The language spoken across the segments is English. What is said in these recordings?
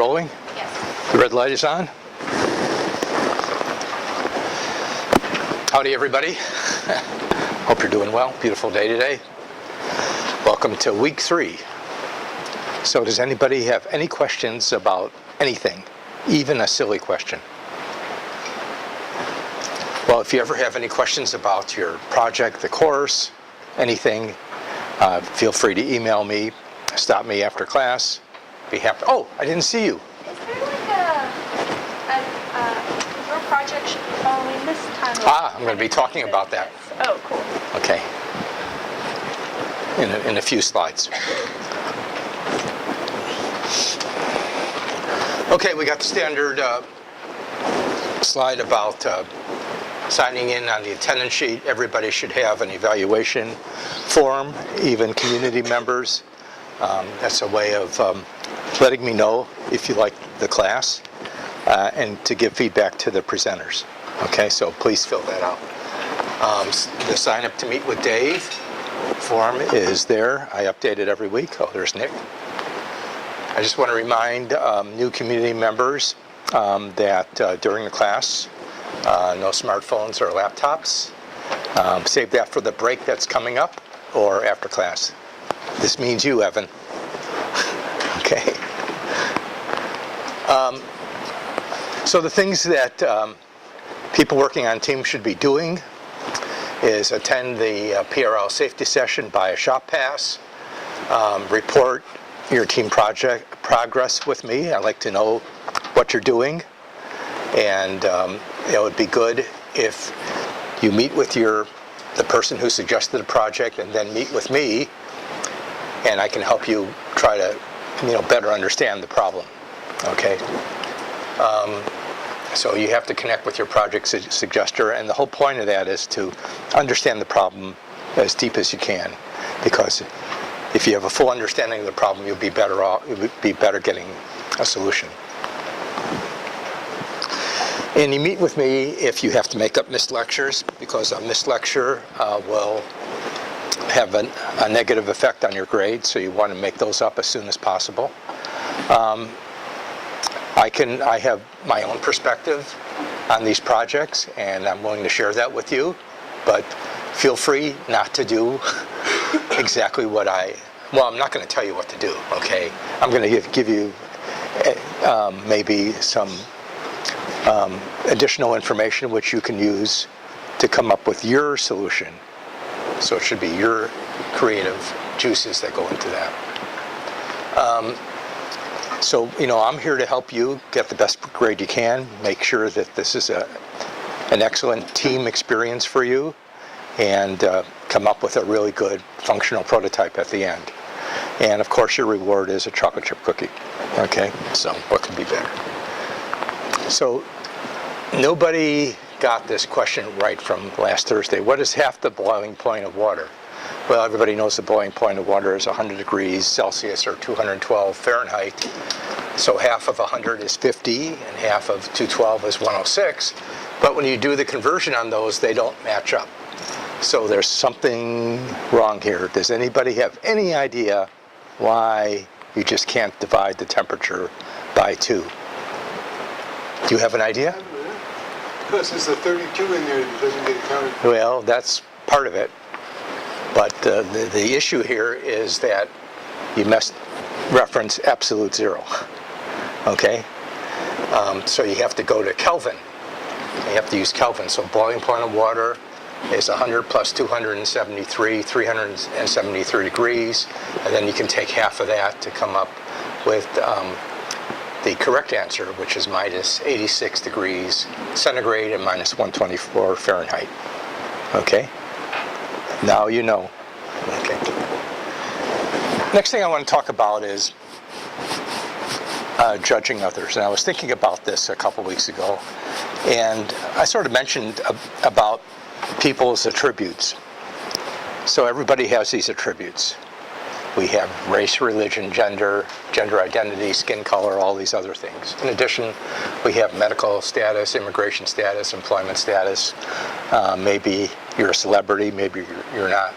rolling? Yes. The red light is on. Howdy, everybody. Hope you're doing well. Beautiful day today. Welcome to week 3. So does anybody have any questions about anything, even a silly question? Well, if you ever have any questions about your project, the course, anything, feel free to email me, stop me after class. Be happy. Oh, I didn't see you. Is there like your project should be following this timeline? I'm going to be talking about that. Oh, cool. Okay. In a few slides. Okay, we got the standard slide about signing in on the attendance sheet. Everybody should have an evaluation form, even community members. That's a way of letting me know if you like the class and to give feedback to the presenters. Okay, so please fill that out. The sign up to meet with Dave form is there. I update it every week. Oh, there's Nick. I just want to remind new community members that during the class, no smartphones or laptops. Save that for the break that's coming up or after class. This means you, Evan. Okay. So the things that people working on teams should be doing is attend the PRL safety session, buy a shop pass, report your team project progress with me. I'd like to know what you're doing, and it would be good if you meet with the person who suggested the project and then meet with me, and I can help you try to better understand the problem. Okay. So you have to connect with your project suggester, and the whole point of that is to understand the problem as deep as you can, because if you have a full understanding of the problem, you'll be better off. You'll be better getting a solution. And you meet with me if you have to make up missed lectures, because a missed lecture will have a negative effect on your grade, so you want to make those up as soon as possible. I have my own perspective on these projects, and I'm willing to share that with you, but feel free not to do exactly what I'm not going to tell you what to do, okay? I'm going to give you maybe some additional information which you can use to come up with your solution. So it should be your creative juices that go into that. So I'm here to help you get the best grade you can, make sure that this is an excellent team experience for you, and come up with a really good functional prototype at the end. And of course your reward is a chocolate chip cookie. Okay, so what could be better? So nobody got this question right from last Thursday. What is half the boiling point of water? Well, everybody knows the boiling point of water is 100 degrees Celsius or 212 Fahrenheit. So half of 100 is 50 and half of 212 is 106. But when you do the conversion on those, they don't match up. So there's something wrong here. Does anybody have any idea why you just can't divide the temperature by 2? Do you have an idea? Because there's a 32 in there that doesn't get counted. Well, that's part of it. But the issue here is that you must reference absolute zero. Okay? So you have to go to Kelvin. You have to use Kelvin. So boiling point of water is 100 plus 273, 373 degrees. And then you can take half of that to come up with the correct answer, which is minus 86 degrees centigrade and minus 124 Fahrenheit. Okay? Now you know. Okay. Next thing I want to talk about is judging others. And I was thinking about this a couple weeks ago, and I sort of mentioned about people's attributes. So everybody has these attributes. We have race, religion, gender identity, skin color, all these other things. In addition, we have medical status, immigration status, employment status. Maybe you're a celebrity, maybe you're not.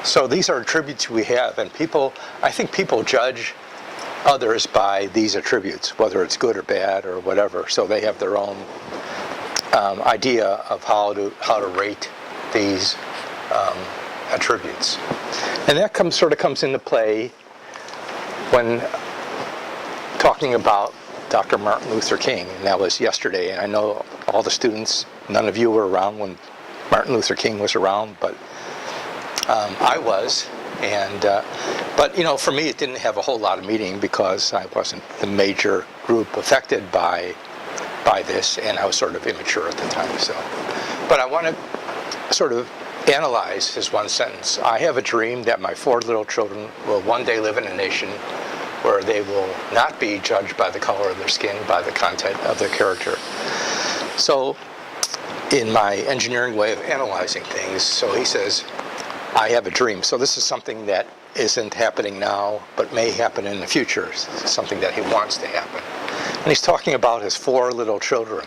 So these are attributes we have, and I think people judge others by these attributes, whether it's good or bad or whatever. So they have their own idea of how to rate these attributes. And that sort of comes into play when talking about Dr. Martin Luther King, and that was yesterday. And I know all the students, none of you were around when Martin Luther King was around, but I was. And but for me, it didn't have a whole lot of meaning because I wasn't the major group affected by this, and I was sort of immature at the time. So, but I want to sort of analyze his one sentence. I have a dream that my 4 little children will one day live in a nation where they will not be judged by the color of their skin, by the content of their character. So, in my engineering way of analyzing things, so he says, I have a dream. So this is something that isn't happening now, but may happen in the future, something that he wants to happen. And he's talking about his 4 little children.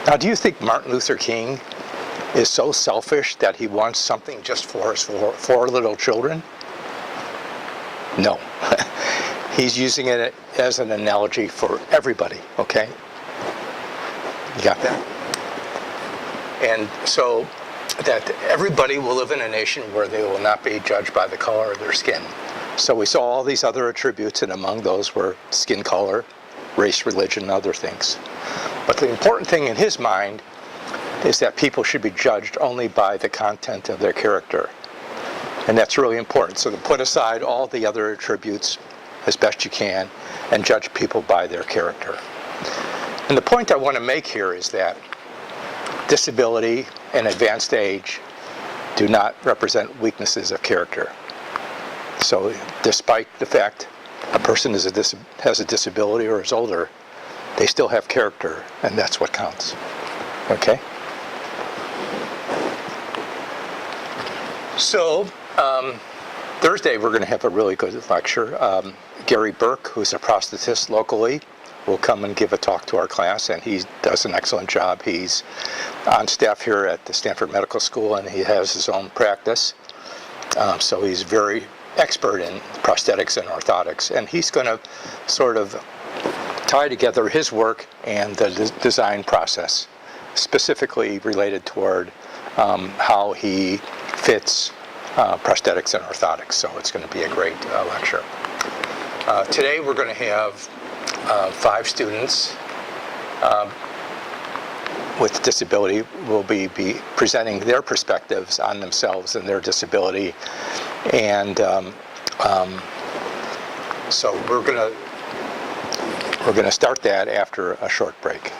Now, do you think Martin Luther King is so selfish that he wants something just for his 4 little children? No. He's using it as an analogy for everybody, okay? You got that? And so that everybody will live in a nation where they will not be judged by the color of their skin. So we saw all these other attributes, and among those were skin color, race, religion, and other things. But the important thing in his mind is that people should be judged only by the content of their character. And that's really important. So to put aside all the other attributes as best you can and judge people by their character. And the point I want to make here is that disability and advanced age do not represent weaknesses of character. So despite the fact a person has a disability or is older, they still have character, and that's what counts. Okay? So Thursday we're going to have a really good lecture. Gary Burke, who's a prosthetist locally, will come and give a talk to our class, and he does an excellent job. He's on staff here at the Stanford Medical School, and he has his own practice. So he's very expert in prosthetics and orthotics, and he's going to sort of tie together his work and the design process, specifically related toward how he fits prosthetics and orthotics. So it's going to be a great lecture. Today we're going to have 5 students with disability will be presenting their perspectives on themselves and their disability, and so we're going to start that after a short break.